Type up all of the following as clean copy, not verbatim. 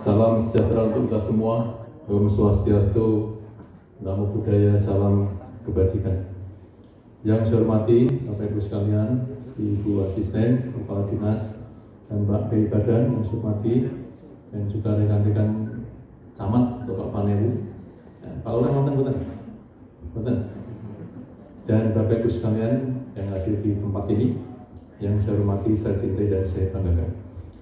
Salam sejahtera untuk kita semua. Om Swastiastu, Namo Buddhaya, salam kebajikan. Yang saya hormati Bapak Ibu sekalian, Ibu Asisten, Kepala Dinas, dan Mbak Bey Badan yang saya hormati, dan juga rekan-rekan camat, Bapak Panelu. Ya, kalau orang nonton, dan Bapak Ibu sekalian yang hadir di tempat ini, yang saya hormati, saya cintai dan saya banggakan.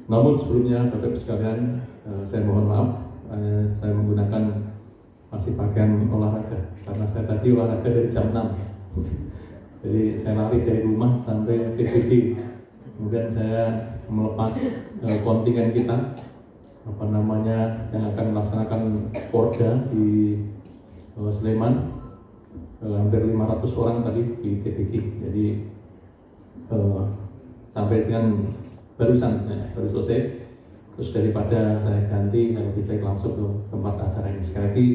Namun sebelumnya Bapak Ibu sekalian, saya mohon maaf, saya menggunakan masih pakaian olahraga karena saya tadi olahraga dari jam 6. Jadi saya lari dari rumah sampai PBB. Kemudian saya melepas kontingen kita yang akan melaksanakan Porda di Sleman, hampir 500 orang tadi di TBG. Jadi sampai dengan baru selesai. Terus daripada saya ganti, saya lebih baik langsung ke tempat acara ini. Sekali lagi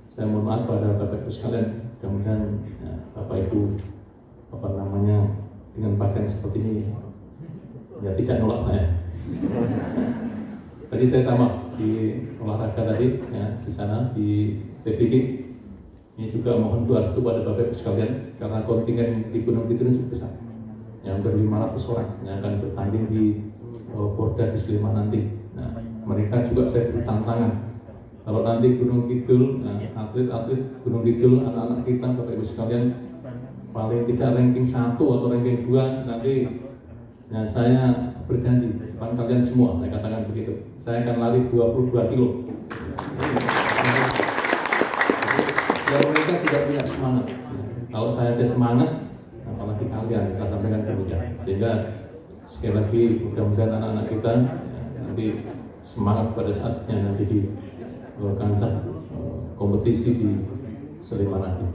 saya mohon maaf pada Bapak Ibu sekalian. Mudah-mudahan Bapak Ibu dengan pakaian seperti ini ya tidak nolak saya. Tadi saya sama di olahraga tadi ya, di sana di TBG. Ini juga mohon doa restu pada Bapak Ibu sekalian karena kontingen di Gunung Kidul cukup besar. Yang hampir 500 orang yang akan bertanding di Porda di Sleman nanti. Nah, mereka juga saya beri tantangan. Kalau nanti Gunung Kidul, atlet-atlet Gunung Kidul, anak-anak kita, Bapak Ibu sekalian, paling tidak ranking 1 atau ranking 2 nanti, nah saya berjanji depan kalian semua, saya katakan begitu, saya akan lari 22 kilo. Dan mereka tidak punya semangat. Kalau saya ada semangat, apalagi kalian, saya sampaikan demikian. Sehingga sekali lagi mudah-mudahan anak-anak kita nanti semangat pada saatnya nanti di kancah kompetisi di Sleman nanti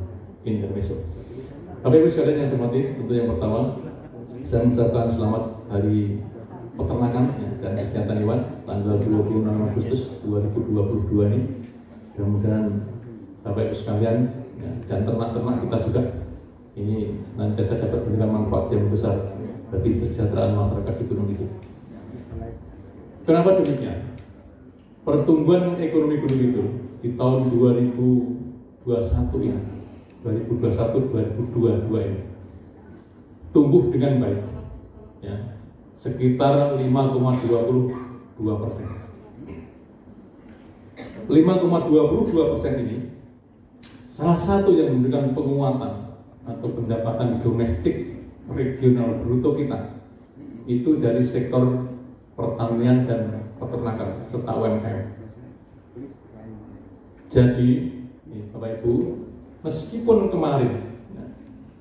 Intermezzo. Bapak Ibu sekalian yang saya hormati, untuk yang pertama saya mengucapkan selamat Hari Peternakan dan Kesehatan Hewan tanggal 26 Agustus 2022 ini. Mudah-mudahan Bapak Ibu sekalian dan ternak-ternak kita juga ini senantiasa dapat memberikan manfaat yang besar bagi kesejahteraan masyarakat di Gunung Kidul. Kenapa demikian? Pertumbuhan ekonomi Gunung Kidul di tahun 2021 ini, 2021-2022 ini tumbuh dengan baik, ya, sekitar 5,22%. 5,22% ini salah satu yang memberikan penguatan atau pendapatan domestik regional bruto kita itu dari sektor pertanian dan peternakan serta UMKM. Jadi, Bapak Ibu, meskipun kemarin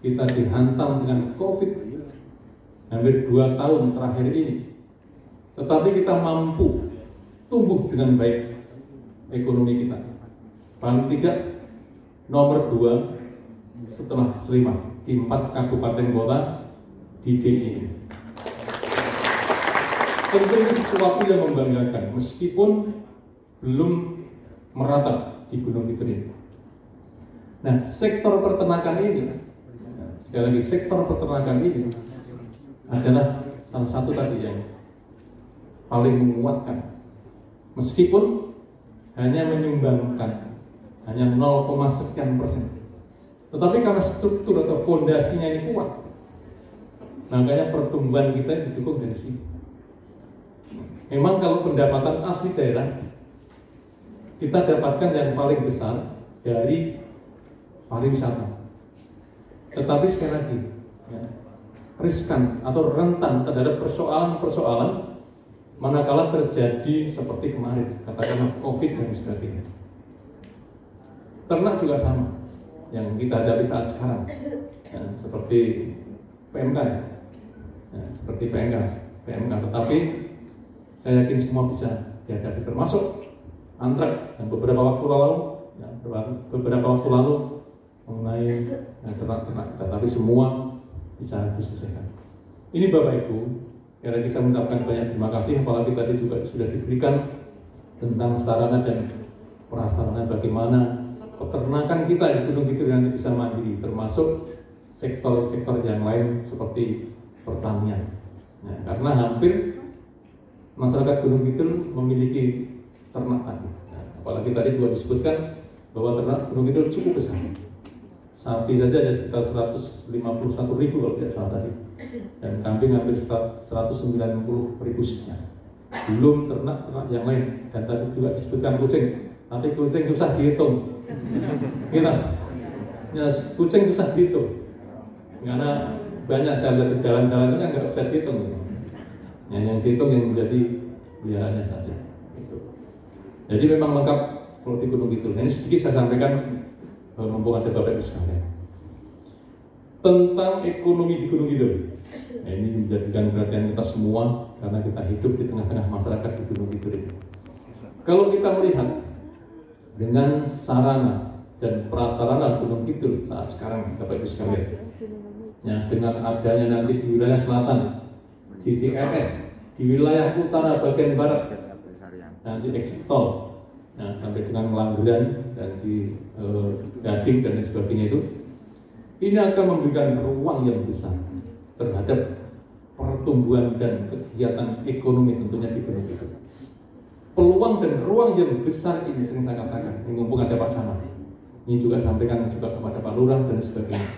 kita dihantam dengan COVID hampir 2 tahun terakhir ini, tetapi kita mampu tumbuh dengan baik ekonomi kita. Paling tidak nomor 2 setelah Sleman di 4 kabupaten kota di DIY ini. Tentu ini sesuatu yang membanggakan meskipun belum merata di Gunung Kidul ini. Nah, sektor peternakan ini, sekali lagi sektor peternakan ini adalah salah satu tadi yang paling menguatkan. Meskipun hanya menyumbangkan hanya 0,sekian%. Tetapi karena struktur atau fondasinya ini kuat, makanya pertumbuhan kita didukung dari sini. Memang kalau pendapatan asli daerah kita dapatkan yang paling besar dari pariwisata. Tetapi sekali lagi, ya, riskan atau rentan terhadap persoalan-persoalan manakala terjadi seperti kemarin, katakanlah COVID dan sebagainya. Ternak juga sama yang kita hadapi saat sekarang, ya, seperti PMK, ya, seperti PMK. Tetapi saya yakin semua bisa dihadapi, termasuk antrak dan beberapa waktu lalu mengenai ternak-ternak kita, tapi semua bisa diselesaikan. Ini Bapak Ibu, sekali lagi saya mengucapkan banyak terima kasih, apalagi tadi juga sudah diberikan tentang sarana dan prasarana bagaimana peternakan kita di Gunung Kidul nanti bisa mandiri, termasuk sektor-sektor yang lain seperti pertanian. Nah, karena hampir masyarakat Gunung Kidul memiliki ternak tadi. Nah, apalagi tadi juga disebutkan bahwa ternak Gunung Kidul cukup besar. Sapi saja ada sekitar 151.000 kalau tidak salah tadi, dan kambing hampir 190.000 sekian. Belum ternak-ternak yang lain, dan tadi juga disebutkan kucing, tapi kucing susah dihitung. Gitu. Ya, kucing susah dihitung, karena banyak saya lihat di jalan-jalan itu kan nggak bisa dihitung. Ya, yang dihitung yang menjadi peliharaannya saja. Gitu. Jadi memang lengkap kalau di Gunung Kidul. Nah, ini sedikit saya sampaikan, mumpung ada Bapak Ibu sekalian, tentang ekonomi di Gunung Kidul. Nah, ini menjadikan perhatian kita semua karena kita hidup di tengah-tengah masyarakat di Gunung Kidul ini. Kalau kita melihat dengan sarana dan prasarana Gunung Kidul saat sekarang, Bapak Ibu sekalian, ya, dengan adanya nanti di wilayah selatan JJRS, di wilayah utara bagian barat nanti exit tol, nah, sampai dengan Langgeran dan di Gading dan sebagainya itu, ini akan memberikan ruang yang besar terhadap pertumbuhan dan kegiatan ekonomi tentunya di Gunung Kidul. Peluang dan ruang yang besar ini sering saya katakan, mumpung ada Pak Camat, ini juga sampaikan juga kepada Pak Lurah dan sebagainya.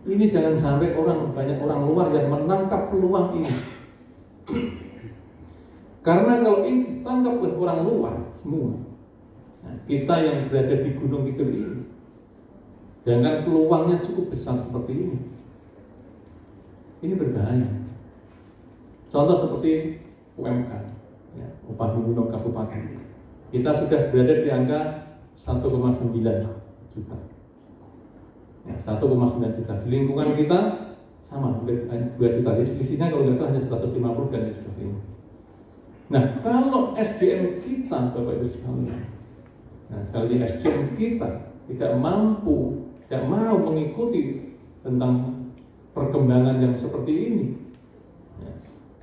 Ini jangan sampai banyak orang luar yang menangkap peluang ini. Karena kalau ini ditangkap oleh orang luar semua, nah, kita yang berada di Gunung Kidul ini, dengan peluangnya cukup besar seperti ini berbahaya. Contoh seperti UMK, ya, upah minimum kabupaten, kita sudah berada di angka 1,9 juta. Ya, 1,9 juta. Di lingkungan kita sama, 2 juta. Selisihnya kalau nggak salah hanya 150 dan sebagainya. Nah, kalau SDM kita, Bapak Ibu sekalian, nah sekali lagi SDM kita tidak mampu, tidak mau mengikuti tentang perkembangan yang seperti ini, ya,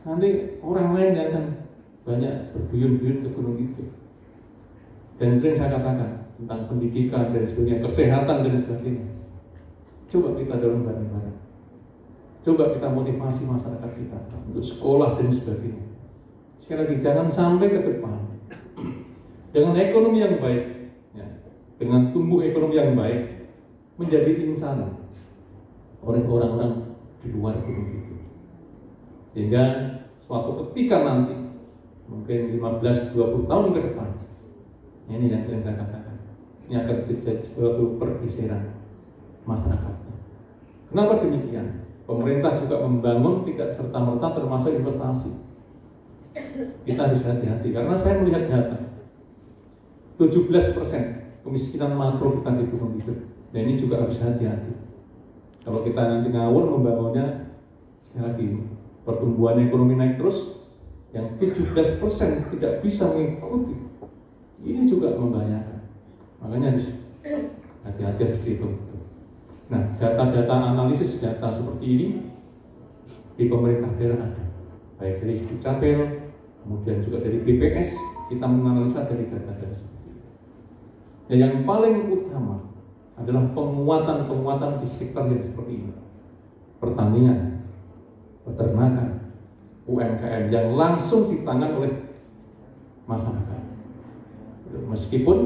nanti orang lain yang akan banyak berduyun-duyun ke Gunung Kidul. Dan sering saya katakan tentang pendidikan dan sebagainya, kesehatan dan sebagainya. Coba kita dorong bareng-bareng. Coba kita motivasi masyarakat kita untuk sekolah dan sebagainya. Sekali lagi, jangan sampai ke depan dengan ekonomi yang baik, ya, dengan tumbuh ekonomi yang baik, menjadi insan oleh orang-orang di luar Gunung Kidul. Sehingga suatu ketika nanti, mungkin 15-20 tahun ke depan, ini yang sering saya katakan, ini akan terjadi suatu pergeseran masyarakatnya. Kenapa demikian? Pemerintah juga membangun tidak serta-merta termasuk investasi. Kita harus hati-hati karena saya melihat data 17% kemiskinan makro kita di Gunung Kidul. Dan ini juga harus hati-hati. Kalau kita nanti ngawur membangunnya, sekali lagi pertumbuhan ekonomi naik terus, yang 17% tidak bisa mengikuti, ini juga membahayakan. Makanya harus hati-hati, harus dihitung. Nah, data-data analisis data seperti ini di pemerintah daerah ada, baik dari Dukcapil, kemudian juga dari BPS, kita menganalisa dari data-data seperti ini. Dan yang paling utama adalah penguatan di sektor yang seperti ini, pertanian, peternakan, UMKM yang langsung ditangan oleh masyarakat. Meskipun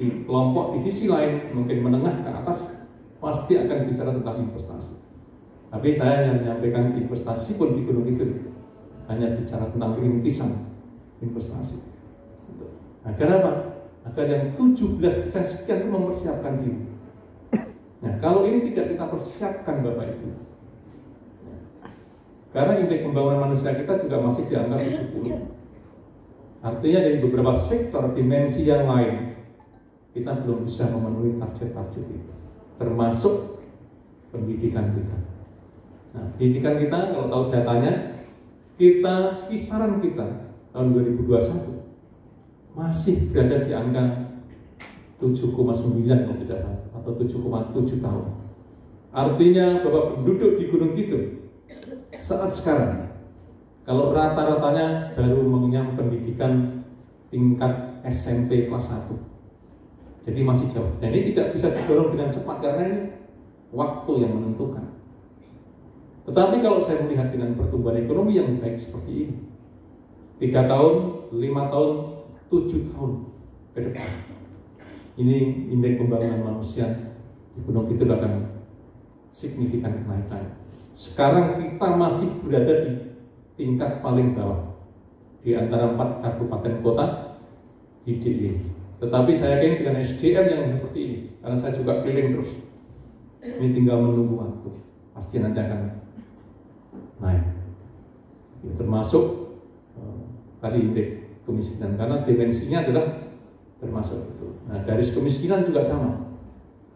di kelompok di sisi lain mungkin menengah ke atas pasti akan bicara tentang investasi. Tapi saya yang menyampaikan investasi pun di Gunung Kidul hanya bicara tentang rintisan investasi. Agar apa? Agar yang 17% sekian itu mempersiapkan diri. Nah, kalau ini tidak kita persiapkan Bapak Ibu, karena indeks pembangunan manusia kita juga masih di angka 70. Artinya dari beberapa sektor dimensi yang lain kita belum bisa memenuhi target-target itu, termasuk pendidikan kita. Nah, pendidikan kita kalau tahu datanya, kisaran kita tahun 2021 masih berada di angka 7,9 kalau tidak salah, atau 7,7 tahun. Artinya bahwa penduduk di Gunung Kidul saat sekarang, kalau rata-ratanya baru mengenyam pendidikan tingkat SMP kelas 1, jadi masih jauh. Dan ini tidak bisa didorong dengan cepat karena ini waktu yang menentukan. Tetapi kalau saya melihat dengan pertumbuhan ekonomi yang baik seperti ini, 3 tahun, 5 tahun 7 tahun ke depan. Ini indeks pembangunan manusia di Gunung Kidul akan signifikan kenaikan. Sekarang kita masih berada di tingkat paling bawah di antara 4 kabupaten kota di DIY. Tetapi saya yakin dengan SDM yang seperti ini, karena saya juga keliling terus, ini tinggal menunggu waktu, pasti nanti akan naik. Ya, termasuk tadi indeks kemiskinan, karena dimensinya adalah termasuk itu. Nah, garis kemiskinan juga sama,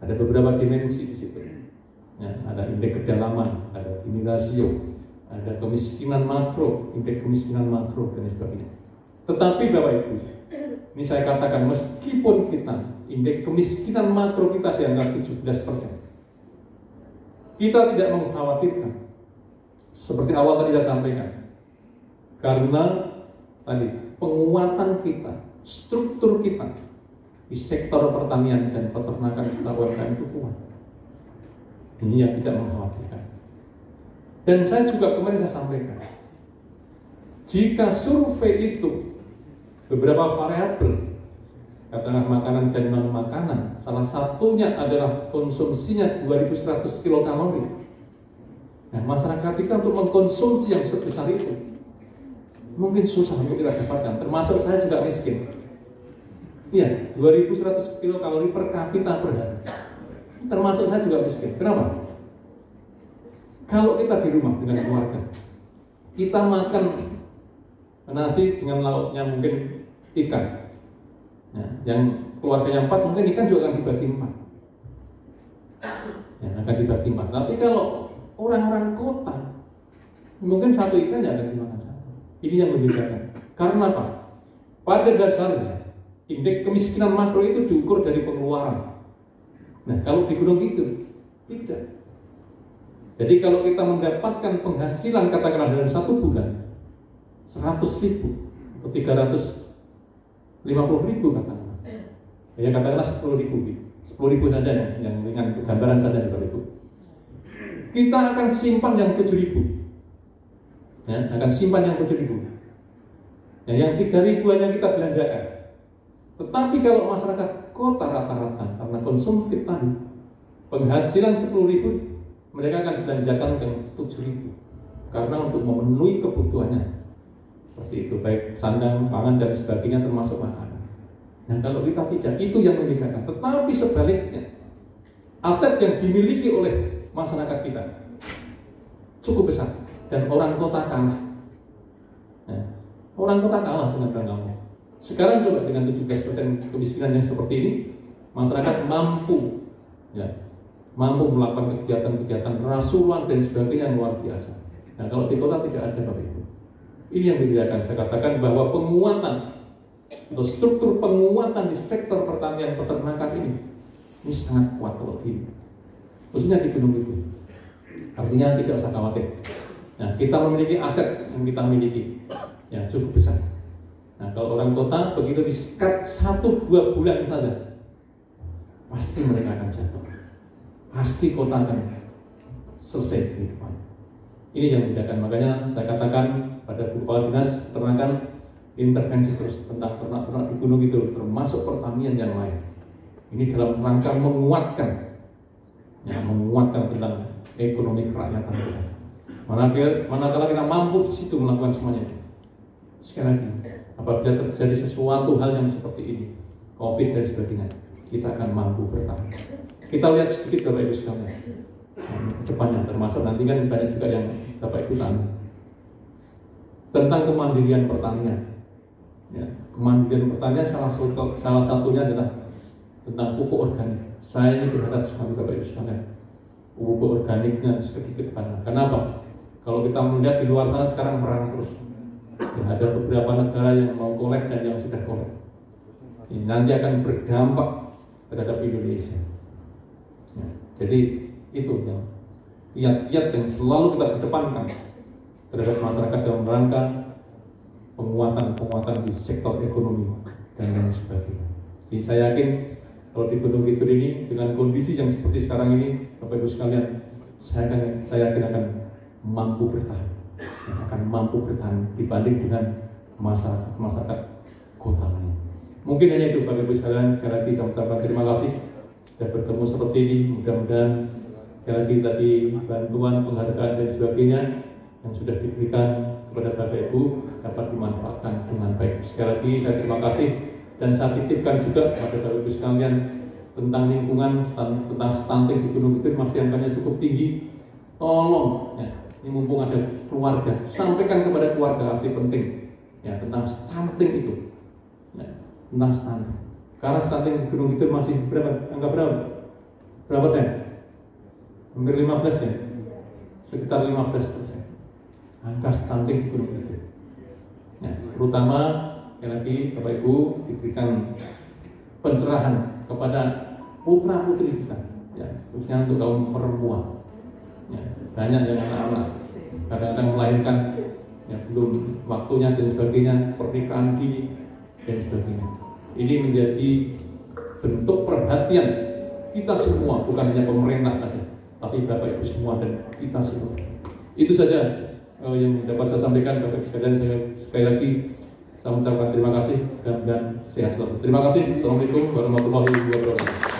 ada beberapa dimensi di situ. Ya, ada indeks kedalaman, ada Gini rasio, ada kemiskinan makro, indeks kemiskinan makro dan sebagainya. Tetapi Bapak Ibu, ini saya katakan meskipun kita indeks kemiskinan makro kita di angka 17%, kita tidak mengkhawatirkan. Seperti awal tadi saya sampaikan, karena tadi penguatan kita, struktur kita di sektor pertanian dan peternakan kita UMKM itu kuat. Ini yang tidak mengkhawatirkan. Dan saya juga kemarin saya sampaikan, jika survei itu beberapa variabel, katakanlah makanan dan non makanan, salah satunya adalah konsumsinya 2100 kilokalori. Nah, masyarakat kita untuk mengkonsumsi yang sebesar itu mungkin susah untuk kita dapatkan, termasuk saya juga miskin. Iya, 2100 kilokalori per kapita per hari. Termasuk saya juga miskin. Kenapa? Kalau kita di rumah dengan keluarga, kita makan nasi dengan lauknya mungkin ikan. Ya, yang keluarganya 4 mungkin ikan juga akan dibagi 4. Ya, akan dibagi 4. Tapi kalau orang-orang kota, mungkin satu ikan ya akan dimakan satu. Ini yang membedakan. Karena apa? Pada dasarnya indeks kemiskinan makro itu diukur dari pengeluaran. Nah, kalau di Gunung Kidul tidak. Jadi kalau kita mendapatkan penghasilan katakanlah dalam 1 bulan 100.000 atau 350.000 katakanlah, ya katakanlah 10.000 saja yang ringan untuk gambaran saja Bapak Ibu. Kita akan simpan yang 7.000, ya, akan simpan yang 7.000. Ya, yang 3.000 hanya kita belanjakan. Tetapi kalau masyarakat kota rata-rata karena konsumtif tadi, penghasilan 10.000 mereka akan belanjakan ke 7.000 karena untuk memenuhi kebutuhannya seperti itu, baik sandang, pangan dan sebagainya termasuk makanan. Nah, kalau kita tidak, itu yang membedakan. Tetapi sebaliknya, aset yang dimiliki oleh masyarakat kita cukup besar dan orang kota kalah. Nah, orang kota kalah dengan kamu. Sekarang coba dengan 17% kemiskinan yang seperti ini, masyarakat mampu, ya, mampu melakukan kegiatan-kegiatan rasulan dan sebagainya yang luar biasa. Nah, kalau di kota tidak ada Bapak Ibu. Ini yang membedakan. Saya katakan bahwa penguatan atau struktur penguatan di sektor pertanian peternakan ini sangat kuat kalau di, khususnya di Gunung Kidul. Artinya tidak usah khawatir. Nah, kita memiliki aset yang kita miliki, ya cukup besar. Nah, kalau orang kota begitu di-cut 1-2 bulan saja, pasti mereka akan jatuh. Pasti kota akan selesai di depan. Ini yang membedakan. Makanya saya katakan pada Kepala Dinas Peternakan intervensi terus tentang ternak-ternak di Gunung Kidul, termasuk pertanian yang lain. Ini dalam rangka menguatkan, ya, menguatkan tentang ekonomi kerakyatan kita. Manakala kita mampu di situ melakukan semuanya. Sekali lagi, apabila terjadi sesuatu hal yang seperti ini, COVID dan sebagainya, kita akan mampu bertahan. Kita lihat sedikit Bapak Ibu sekalian ke depannya, termasuk nanti kan banyak juga yang Bapak Ibu tanya tentang kemandirian pertanian. Ya, kemandirian pertanian salah satunya adalah tentang pupuk organik. Saya ini berharap sekali Bapak Ibu sekalian, pupuk organiknya sedikit depan. Kenapa? Kalau kita melihat di luar sana sekarang perang terus. Ya, ada beberapa negara yang mau kolek dan yang sudah kolek. Ini nanti akan berdampak terhadap Indonesia. Ya, jadi itu yang kiat-kiat yang selalu kita kedepankan terhadap masyarakat dalam rangka penguatan di sektor ekonomi dan lain sebagainya. Jadi saya yakin kalau di Gunung Kidul ini dengan kondisi yang seperti sekarang ini, Bapak Ibu sekalian, saya yakin akan mampu bertahan, akan mampu bertahan dibanding dengan masyarakat kota lain. Mungkin hanya itu Bapak Ibu sekalian, sekali lagi saya ucapkan terima kasih sudah bertemu seperti ini. Mudah-mudahan sekali lagi tadi bantuan, penghargaan dan sebagainya yang sudah diberikan kepada Bapak Ibu dapat dimanfaatkan dengan baik. Sekali lagi saya terima kasih dan saya titipkan juga kepada Bapak Ibu sekalian tentang lingkungan, tentang stunting di Gunung Kidul masih angkanya cukup tinggi. Tolong ya, ini mumpung ada keluarga, sampaikan kepada keluarga arti penting ya tentang stunting itu. Ya, tentang stunting. Karena stunting di Gunung Kidul masih berapa? Angka berapa? Berapa persen? Hampir 15 ya. Sekitar 15%. Angka stunting di Gunung Kidul. Ya, terutama sekali lagi Bapak Ibu diberikan pencerahan kepada putra putri kita, ya, khususnya untuk kaum perempuan. Ya, banyak yang anak-anak kadang-kadang melahirkan ya, belum waktunya dan sebagainya, pernikahan dini dan sebagainya. Ini menjadi bentuk perhatian kita semua, bukan hanya pemerintah saja, tapi Bapak Ibu semua dan kita semua. Itu saja yang dapat saya sampaikan Bapak Ibu sekalian. Saya sekali lagi saya mengucapkan terima kasih dan sehat selalu. Terima kasih. Assalamualaikum warahmatullahi wabarakatuh.